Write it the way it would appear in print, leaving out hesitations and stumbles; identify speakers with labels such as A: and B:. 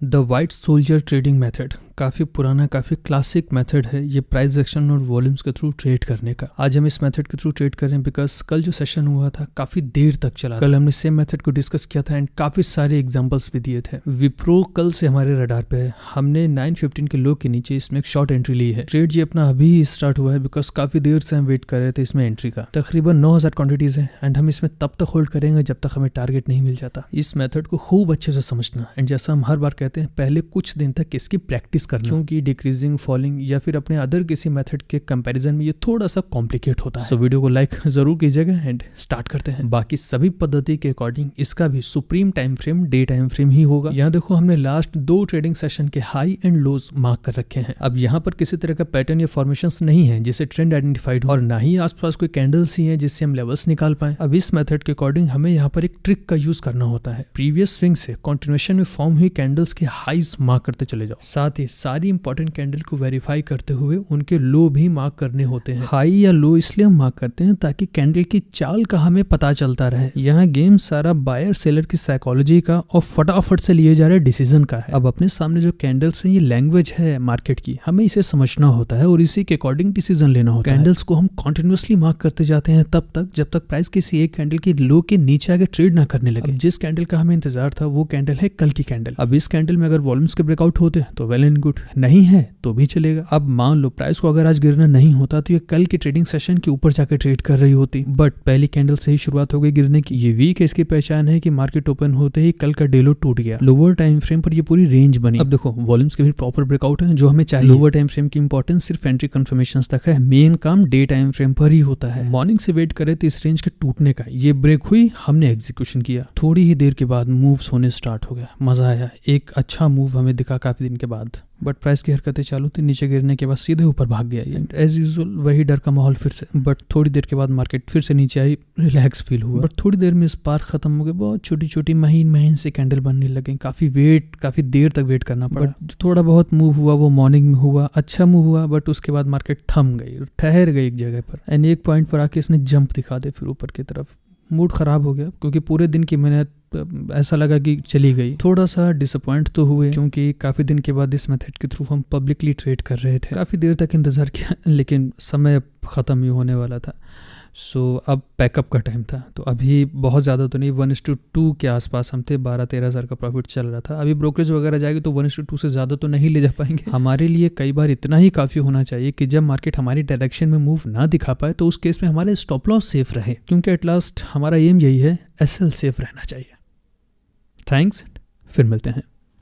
A: The white soldier trading method काफ़ी पुराना, काफ़ी क्लासिक मेथड है ये प्राइस एक्शन और वॉल्यूम्स के थ्रू ट्रेड करने का। आज हम इस मेथड के थ्रू ट्रेड कर रहे हैं बिकॉज कल जो सेशन हुआ था काफ़ी देर तक चला। कल हमने सेम मेथड को डिस्कस किया था एंड काफ़ी सारे एग्जांपल्स भी दिए थे। विप्रो कल से हमारे रडार पे है। हमने 915 के लो के नीचे इसमें एक शॉर्ट एंट्री ली है। ट्रेड ये अपना अभी स्टार्ट हुआ है बिकॉज काफ़ी देर से हम वेट कर रहे थे इसमें एंट्री का। तकरीबन 9000 क्वांटिटीज है एंड हम इसमें तब तक होल्ड करेंगे जब तक हमें टारगेट नहीं मिल जाता। इस मेथड को खूब अच्छे से समझना एंड जैसा हम हर बार कहते हैं पहले कुछ दिन तक इसकी प्रैक्टिस करना, क्योंकि डिक्रीजिंग, फॉलिंग या फिर अपने अदर किसी मेथड के कंपैरिजन में ये थोड़ा सा कॉम्प्लिकेट होता है। सो वीडियो को लाइक जरूर कीजिएगा एंड स्टार्ट करते हैं। बाकी सभी पद्धति के अकॉर्डिंग इसका भी supreme time frame day time frame ही होगा। यहाँ देखो हमने लास्ट 2 ट्रेडिंग सेशन के हाई एंड लोज मार्क कर रखे हैं। अब यहाँ पर किसी तरह का पैटर्न या फॉर्मेशंस नहीं है जिससे ट्रेंड आइडेंटिफाइड हो और ना ही आसपास कोई कैंडल्स ही है जिससे हम लेवल्स निकाल पाए। अब इस मेथड के अकॉर्डिंग हमें यहाँ पर एक ट्रिक का यूज करना होता है। प्रीवियस स्विंग से कंटिन्यूएशन में फॉर्म हुई कैंडल्स के हाईज मार्क करते चले जाओ, साथ ही सारी इंपॉर्टेंट कैंडल को वेरीफाई करते हुए उनके लो भी मार्क करने होते हैं। हाई या लो इसलिए हम मार्क करते हैं ताकि कैंडल की चाल का हमें पता चलता रहे। यहाँ गेम सारा बायर सेलर की साइकोलॉजी का और फटाफट से लिए जा रहे डिसीजन का है। अब अपने सामने जो कैंडल्स है ये लैंग्वेज है मार्केट की, हमें इसे समझना होता है और इसी के अकॉर्डिंग डिसीजन लेना होता है। कैंडल्स को हम कॉन्टिन्यूसली मार्क करते जाते हैं तब तक जब तक प्राइस किसी एक कैंडल की लो के नीचे आगे ट्रेड ना करने लगे। जिस कैंडल का हमें इंतजार था वो कैंडल है कल की कैंडल। अब इस कैंडल में अगर वॉल्यूम्स के ब्रेकआउट होते तो वेल एंड गुड, नहीं है तो भी चलेगा। अब मान लो प्राइस को अगर आज गिरना नहीं होता तो ये कल के ट्रेडिंग सेशन के ऊपर जाकर ट्रेड कर रही होती, बट पहली कैंडल से ही शुरुआत हो गई गिरने की। ये वीक है, इसकी पहचान है कि मार्केट ओपन होते ही कल का डेलो टूट गया। लोअर टाइम फ्रेम पर ये पूरी रेंज बनी। अब देखो वॉल्यूम्स के भी प्रॉपर ब्रेकआउट है जो हमें चाहिए। लोअर टाइम फ्रेम की इंपॉर्टेंस सिर्फ एंट्री कंफर्मेशन तक है, मेन काम डे टाइम फ्रेम पर ही होता है। मॉर्निंग से वेट करे तो इस रेंज के टूटने का, ये ब्रेक हुई, हमने एग्जीक्यूशन किया। थोड़ी ही देर के बाद मूव्स होने स्टार्ट हो गया, मजा आया। एक अच्छा मूव हमें दिखा काफी दिन के बाद, बट प्राइस की हरकतें चालू थी, नीचे गिरने के बाद सीधे ऊपर भाग गया ये। एज यूजुअल वही डर का माहौल फिर से, बट थोड़ी देर के बाद मार्केट फिर से नीचे आई, रिलैक्स फील हुआ। बट थोड़ी देर में स्पार्क खत्म हो गया, बहुत छोटी छोटी महीन से कैंडल बनने लगे। काफी देर तक वेट करना पड़ा। बट थोड़ा बहुत मूव हुआ वो मॉर्निंग में हुआ, अच्छा मूव हुआ, बट उसके बाद मार्केट थम गई, ठहर गई एक जगह पर एंड एक पॉइंट पर आके इसने जंप दिखा दे फिर ऊपर की तरफ। मूड खराब हो गया क्योंकि पूरे दिन की मेहनत ऐसा लगा कि चली गई। थोड़ा सा डिसअपॉइंट तो हुए क्योंकि काफी दिन के बाद इस मेथड के थ्रू हम पब्लिकली ट्रेड कर रहे थे। काफी देर तक इंतजार किया लेकिन समय खत्म ही होने वाला था। सो अब पैकअप का टाइम था। तो अभी बहुत ज़्यादा तो नहीं, 1:2 के आसपास हम थे। 12-13 हज़ार का प्रॉफिट चल रहा था। अभी ब्रोकरेज वगैरह जाएगी तो 1:2 से ज़्यादा तो नहीं ले जा पाएंगे। हमारे लिए कई बार इतना ही काफ़ी होना चाहिए कि जब मार्केट हमारी डायरेक्शन में मूव ना दिखा पाए तो उस केस में हमारे स्टॉप लॉस सेफ रहे, क्योंकि एट लास्ट हमारा एम यही है, SL सेफ रहना चाहिए। थैंक्स, फिर मिलते हैं।